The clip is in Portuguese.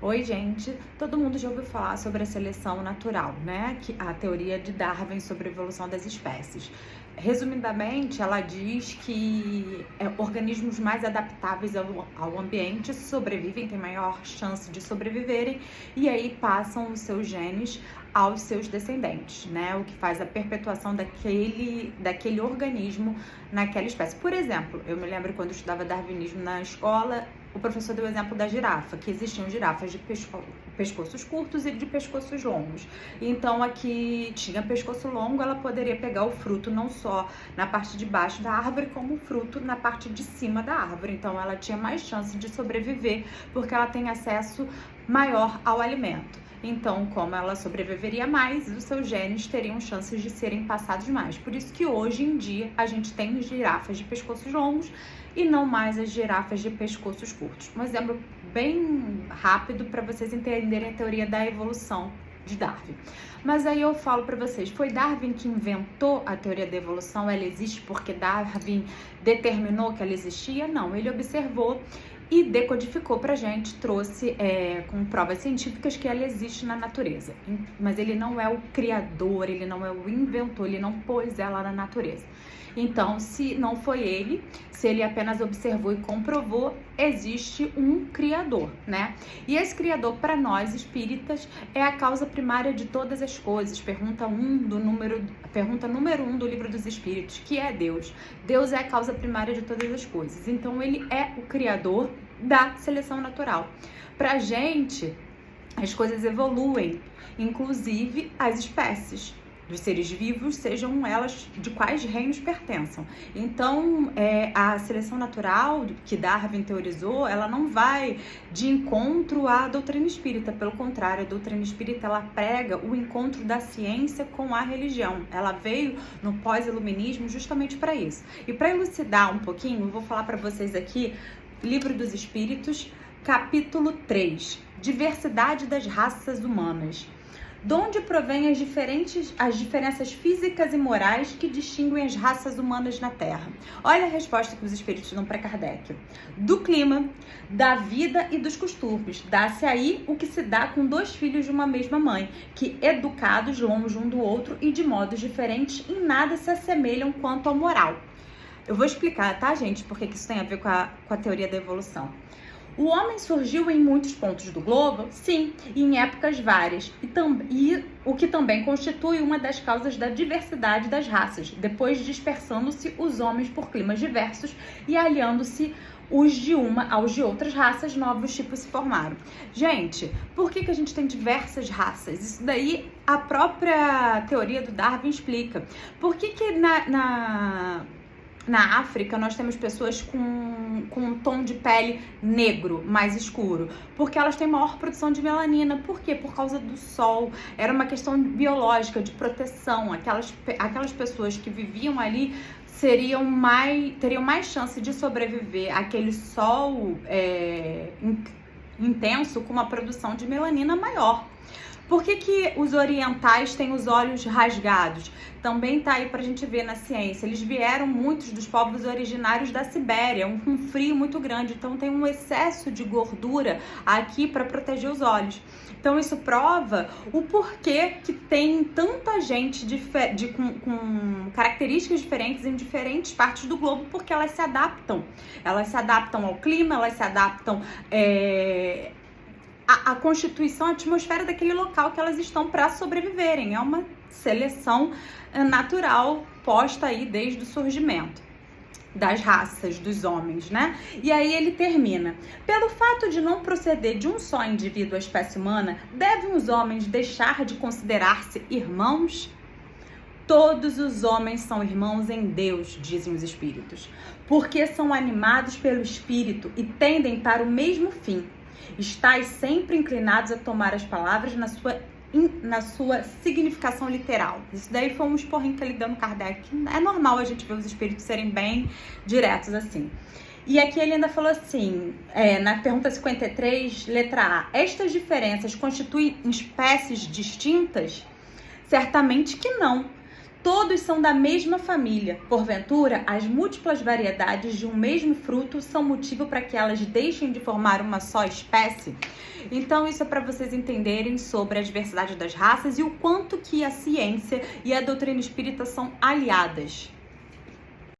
Oi, gente. Todo mundo já ouviu falar sobre a seleção natural, né? A teoria de Darwin sobre a evolução das espécies. Resumidamente, ela diz que organismos mais adaptáveis ao ambiente sobrevivem, têm maior chance de sobreviverem e aí passam os seus genes aos seus descendentes, né? O que faz a perpetuação daquele organismo naquela espécie. Por exemplo, eu me lembro quando eu estudava darwinismo na escola, o professor deu o exemplo da girafa, que existiam girafas de pescoços curtos e de pescoços longos. Então, aqui tinha pescoço longo, ela poderia pegar o fruto não só na parte de baixo da árvore, como o fruto na parte de cima da árvore. Então, ela tinha mais chance de sobreviver, porque ela tem acesso maior ao alimento. Então, como ela sobreviveria mais, os seus genes teriam chances de serem passados mais. Por isso que hoje em dia a gente tem girafas de pescoços longos e não mais as girafas de pescoços curtos. Um exemplo bem rápido para vocês entenderem a teoria da evolução de Darwin. Mas aí eu falo para vocês, foi Darwin que inventou a teoria da evolução? Ela existe porque Darwin determinou que ela existia? Não, ele observou e decodificou pra gente, trouxe com provas científicas que ela existe na natureza. Mas ele não é o criador, ele não é o inventor, ele não pôs ela na natureza. Então, se não foi ele, se ele apenas observou e comprovou, existe um criador, né? E esse criador, para nós espíritas, é a causa primária de todas as coisas. Pergunta número 1 do Livro dos Espíritos, que é Deus. Deus é a causa primária de todas as coisas. Então, ele é o criador da seleção natural. Pra gente, as coisas evoluem, inclusive as espécies dos seres vivos, sejam elas de quais reinos pertençam. Então, a seleção natural que Darwin teorizou, ela não vai de encontro à doutrina espírita. Pelo contrário, a doutrina espírita, ela prega o encontro da ciência com a religião. Ela veio no pós-iluminismo justamente para isso. E para elucidar um pouquinho, eu vou falar para vocês aqui, Livro dos Espíritos, capítulo 3, Diversidade das Raças Humanas. De onde provém as diferenças físicas e morais que distinguem as raças humanas na Terra? Olha a resposta que os espíritos dão para Kardec. Do clima, da vida e dos costumes. Dá-se aí o que se dá com dois filhos de uma mesma mãe, que, educados longe um do outro e de modos diferentes, em nada se assemelham quanto à moral. Eu vou explicar, tá, gente, porque isso tem a ver com a teoria da evolução. O homem surgiu em muitos pontos do globo? Sim, e em épocas várias, e o que também constitui uma das causas da diversidade das raças, depois dispersando-se os homens por climas diversos e aliando-se os de uma aos de outras raças, novos tipos se formaram. Gente, por que a gente tem diversas raças? Isso daí a própria teoria do Darwin explica. Por que na África, nós temos pessoas com um tom de pele negro, mais escuro, porque elas têm maior produção de melanina. Por quê? Por causa do sol. Era uma questão biológica, de proteção. Aquelas pessoas que viviam ali teriam mais chance de sobreviver àquele sol intenso com uma produção de melanina maior. Por que os orientais têm os olhos rasgados? Também tá aí pra gente ver na ciência. Eles vieram, muitos dos povos originários da Sibéria, um frio muito grande, então tem um excesso de gordura aqui para proteger os olhos. Então isso prova o porquê que tem tanta gente com características diferentes em diferentes partes do globo, porque elas se adaptam. Elas se adaptam ao clima, elas se adaptam a constituição, a atmosfera daquele local que elas estão para sobreviverem. É uma seleção natural posta aí desde o surgimento das raças, dos homens, né? E aí ele termina. Pelo fato de não proceder de um só indivíduo à espécie humana, devem os homens deixar de considerar-se irmãos? Todos os homens são irmãos em Deus, dizem os espíritos, porque são animados pelo espírito e tendem para o mesmo fim. Estais sempre inclinados a tomar as palavras na sua significação literal. Isso daí foi um esporrinho que ele deu no Kardec. É normal a gente ver os espíritos serem bem diretos assim. E aqui ele ainda falou assim, na pergunta 53, letra A. Estas diferenças constituem espécies distintas? Certamente que não. todos são da mesma família. Porventura, as múltiplas variedades de um mesmo fruto são motivo para que elas deixem de formar uma só espécie? Então isso é para vocês entenderem sobre a diversidade das raças e o quanto que a ciência e a doutrina espírita são aliadas.